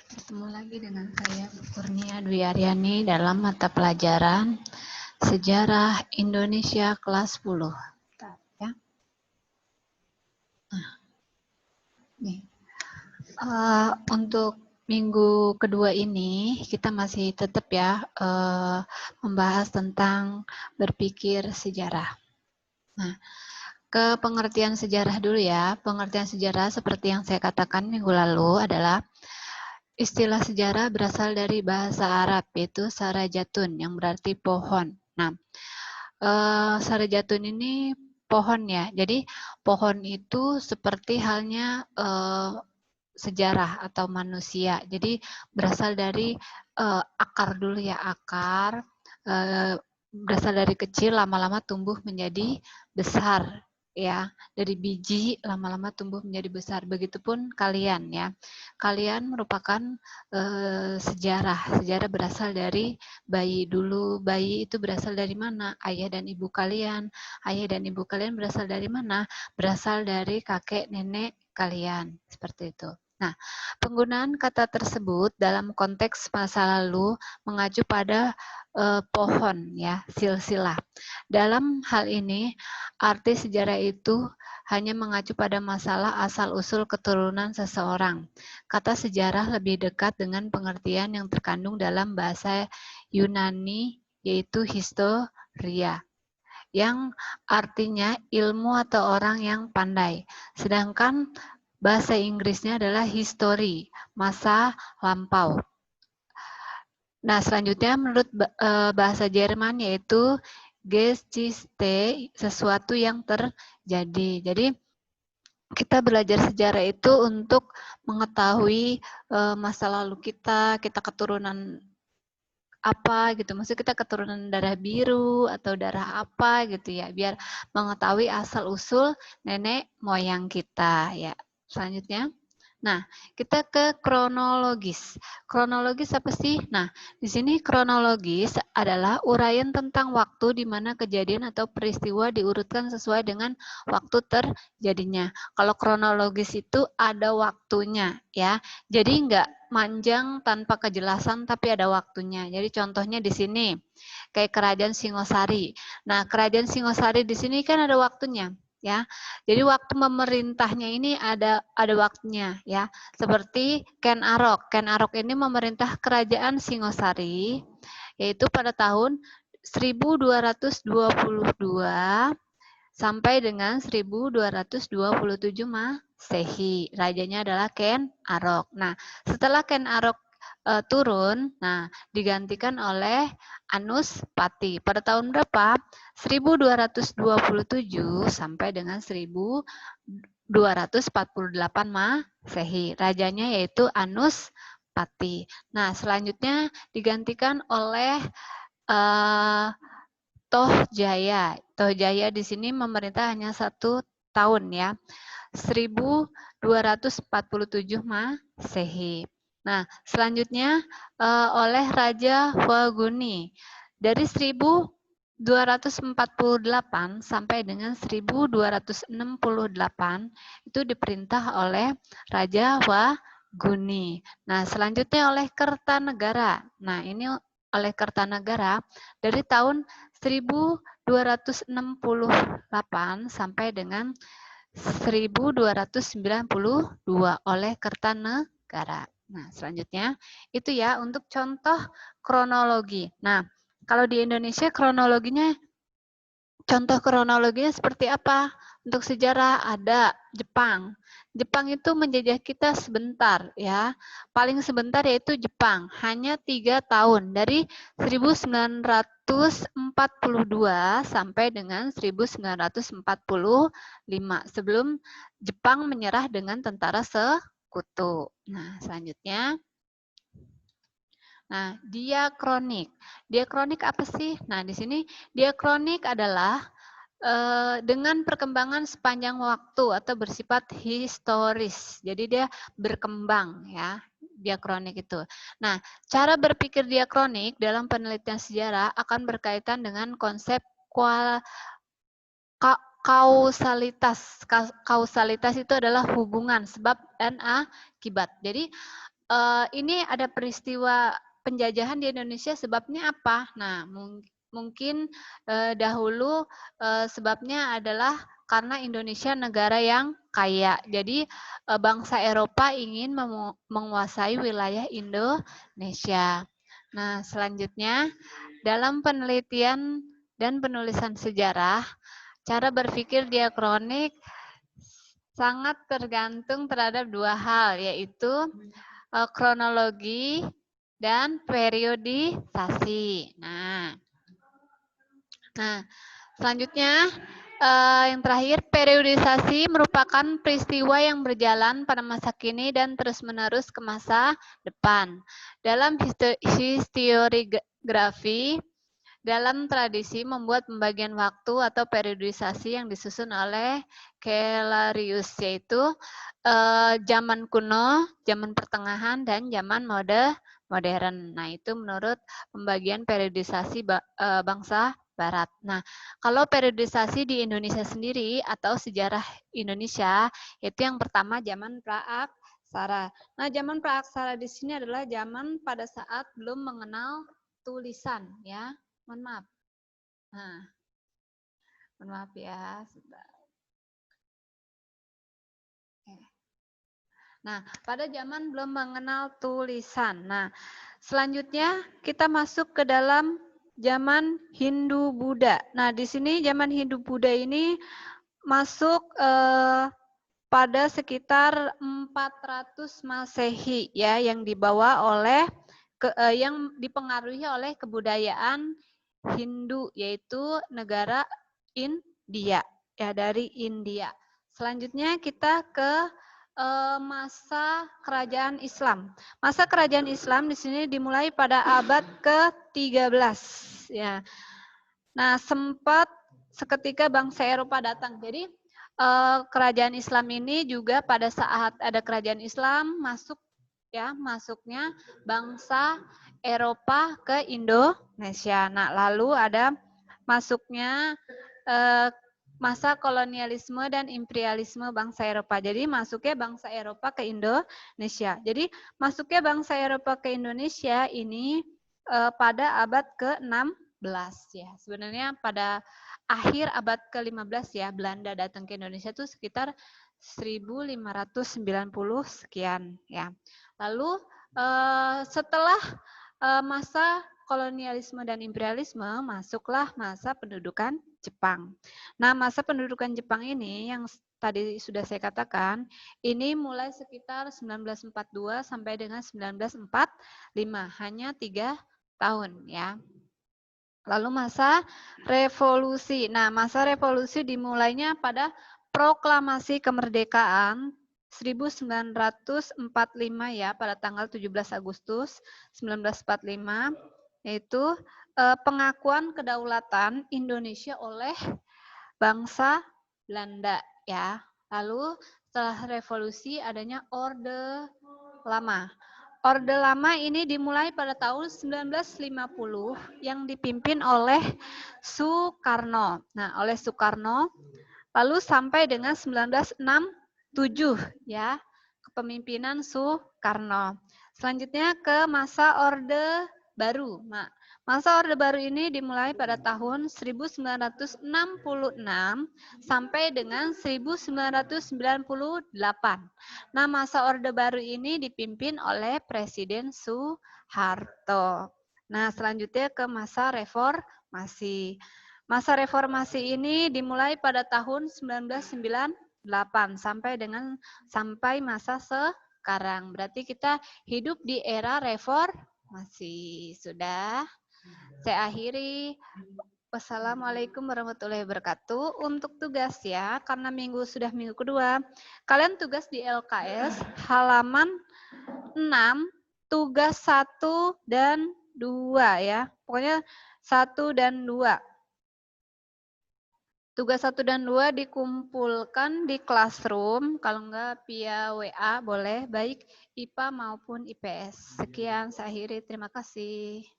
Ketemu lagi dengan saya Kurnia Dwi Aryani dalam mata pelajaran Sejarah Indonesia kelas 10. Ya. Nah, nih. Untuk minggu kedua ini kita masih tetap ya membahas tentang berpikir sejarah. Nah, ke pengertian sejarah dulu ya. Pengertian sejarah seperti yang saya katakan minggu lalu adalah istilah sejarah berasal dari bahasa Arab, yaitu sarajatun, yang berarti pohon. Nah, sarajatun ini pohon ya. Jadi, pohon itu seperti halnya sejarah atau manusia. Jadi, berasal dari akar dulu ya, akar. Berasal dari kecil, lama-lama tumbuh menjadi besar. Ya, dari biji lama-lama tumbuh menjadi besar. Begitupun kalian ya. Kalian merupakan sejarah. Sejarah berasal dari bayi dulu. Bayi itu berasal dari mana? Ayah dan ibu kalian. Ayah dan ibu kalian berasal dari mana? Berasal dari kakek nenek kalian. Seperti itu. Nah, penggunaan kata tersebut dalam konteks masa lalu mengacu pada pohon ya, silsilah. Dalam hal ini, arti sejarah itu hanya mengacu pada masalah asal-usul keturunan seseorang. Kata sejarah lebih dekat dengan pengertian yang terkandung dalam bahasa Yunani, yaitu historia, yang artinya ilmu atau orang yang pandai. Sedangkan bahasa Inggrisnya adalah history, masa lampau. Nah, selanjutnya menurut bahasa Jerman yaitu Geschichte, sesuatu yang terjadi. Jadi, kita belajar sejarah itu untuk mengetahui masa lalu kita keturunan apa gitu. Maksudnya kita keturunan darah biru atau darah apa gitu ya, biar mengetahui asal-usul nenek moyang kita ya. Selanjutnya. Nah, kita ke kronologis. Kronologis apa sih? Nah, di sini kronologis adalah uraian tentang waktu di mana kejadian atau peristiwa diurutkan sesuai dengan waktu terjadinya. Kalau kronologis itu ada waktunya ya. Jadi enggak manjang tanpa kejelasan tapi ada waktunya. Jadi contohnya di sini kayak Kerajaan Singosari. Nah, Kerajaan Singosari di sini kan ada waktunya. Ya, jadi waktu memerintahnya ini ada waktunya ya. Seperti Ken Arok. Ken Arok ini memerintah Kerajaan Singosari yaitu pada tahun 1222 sampai dengan 1227 Masehi. Rajanya adalah Ken Arok. Nah, setelah Ken Arok turun, nah digantikan oleh Anuspati. Pada tahun berapa? 1227 sampai dengan 1248 Masehi. Rajanya yaitu Anuspati. Nah, selanjutnya digantikan oleh Tohjaya. Tohjaya di sini memerintah hanya 1 tahun ya. 1247 Masehi. Nah, selanjutnya oleh Raja Waguni. Dari 1248 sampai dengan 1268 itu diperintah oleh Raja Waguni. Nah, selanjutnya oleh Kertanegara. Nah, ini oleh Kertanegara dari tahun 1268 sampai dengan 1292 oleh Kertanegara. Nah, selanjutnya itu ya untuk contoh kronologi. Nah, kalau di Indonesia kronologinya, contoh kronologinya seperti apa? Untuk sejarah ada Jepang. Jepang itu menjajah kita sebentar ya. Paling sebentar yaitu Jepang, hanya 3 tahun dari 1942 sampai dengan 1945 sebelum Jepang menyerah dengan tentara sekutu. Nah, selanjutnya. Nah, diakronik. Diakronik apa sih? Nah, di sini diakronik adalah dengan perkembangan sepanjang waktu atau bersifat historis. Jadi dia berkembang ya, diakronik itu. Nah, cara berpikir diakronik dalam penelitian sejarah akan berkaitan dengan konsep kausalitas. Kausalitas itu adalah hubungan sebab dan akibat. Jadi ini ada peristiwa penjajahan di Indonesia, sebabnya apa? Nah, mungkin dahulu sebabnya adalah karena Indonesia negara yang kaya. Jadi bangsa Eropa ingin menguasai wilayah Indonesia. Nah, selanjutnya dalam penelitian dan penulisan sejarah, cara berpikir diakronik sangat tergantung terhadap dua hal, yaitu kronologi dan periodisasi. Nah, selanjutnya yang terakhir, periodisasi merupakan peristiwa yang berjalan pada masa kini dan terus-menerus ke masa depan. Dalam historiografi, dalam tradisi membuat pembagian waktu atau periodisasi yang disusun oleh Celarius, yaitu zaman kuno, zaman pertengahan, dan zaman modern. Nah, itu menurut pembagian periodisasi bangsa Barat. Nah, kalau periodisasi di Indonesia sendiri atau sejarah Indonesia, itu yang pertama zaman Praaksara. Nah, zaman Praaksara di sini adalah zaman pada saat belum mengenal tulisan, ya. Mohon maaf. Nah, mohon maaf ya. Nah, pada zaman belum mengenal tulisan. Nah, selanjutnya kita masuk ke dalam zaman Hindu-Buddha. Nah, di sini zaman Hindu-Buddha ini masuk pada sekitar 400 Masehi, ya, yang dibawa oleh yang dipengaruhi oleh kebudayaan Hindu, yaitu negara India, ya, dari India. Selanjutnya kita ke masa kerajaan Islam. Masa kerajaan Islam di sini dimulai pada abad ke-13, ya. Nah, sempat seketika bangsa Eropa datang. Jadi kerajaan Islam ini juga pada saat ada kerajaan Islam masuk, ya, masuknya bangsa Eropa ke Indonesia. Nah, lalu ada masuknya masa kolonialisme dan imperialisme bangsa Eropa. Jadi masuknya bangsa Eropa ke Indonesia. Jadi masuknya bangsa Eropa ke Indonesia ini pada abad ke-16, ya. Sebenarnya pada akhir abad ke-15, ya, Belanda datang ke Indonesia itu sekitar 1590 sekian, ya. Lalu setelah masa kolonialisme dan imperialisme, masuklah masa pendudukan Jepang. Nah, masa pendudukan Jepang ini yang tadi sudah saya katakan, ini mulai sekitar 1942 sampai dengan 1945, hanya 3 tahun, ya. Lalu masa revolusi. Nah, masa revolusi dimulainya pada proklamasi kemerdekaan 1945, ya, pada tanggal 17 Agustus 1945, yaitu pengakuan kedaulatan Indonesia oleh bangsa Belanda, ya. Lalu setelah revolusi adanya Orde Lama. Orde Lama ini dimulai pada tahun 1950 yang dipimpin oleh Soekarno. Nah, oleh Soekarno, lalu sampai dengan 1967, ya, kepemimpinan Soekarno. Selanjutnya ke masa Orde Baru. Nah, masa Orde Baru ini dimulai pada tahun 1966 sampai dengan 1998. Nah, masa Orde Baru ini dipimpin oleh Presiden Soeharto. Nah, selanjutnya ke masa reformasi. Masa reformasi ini dimulai pada tahun 1998 sampai masa sekarang. Berarti kita hidup di era reformasi. Sudah. Saya akhiri. Wassalamualaikum warahmatullahi wabarakatuh. Untuk tugas, ya, karena sudah minggu kedua, kalian tugas di LKS halaman 6, tugas 1 dan 2, ya. Pokoknya 1 dan 2. Tugas 1 dan 2 dikumpulkan di classroom, kalau enggak via WA boleh, baik IPA maupun IPS. Sekian, saya akhiri. Terima kasih.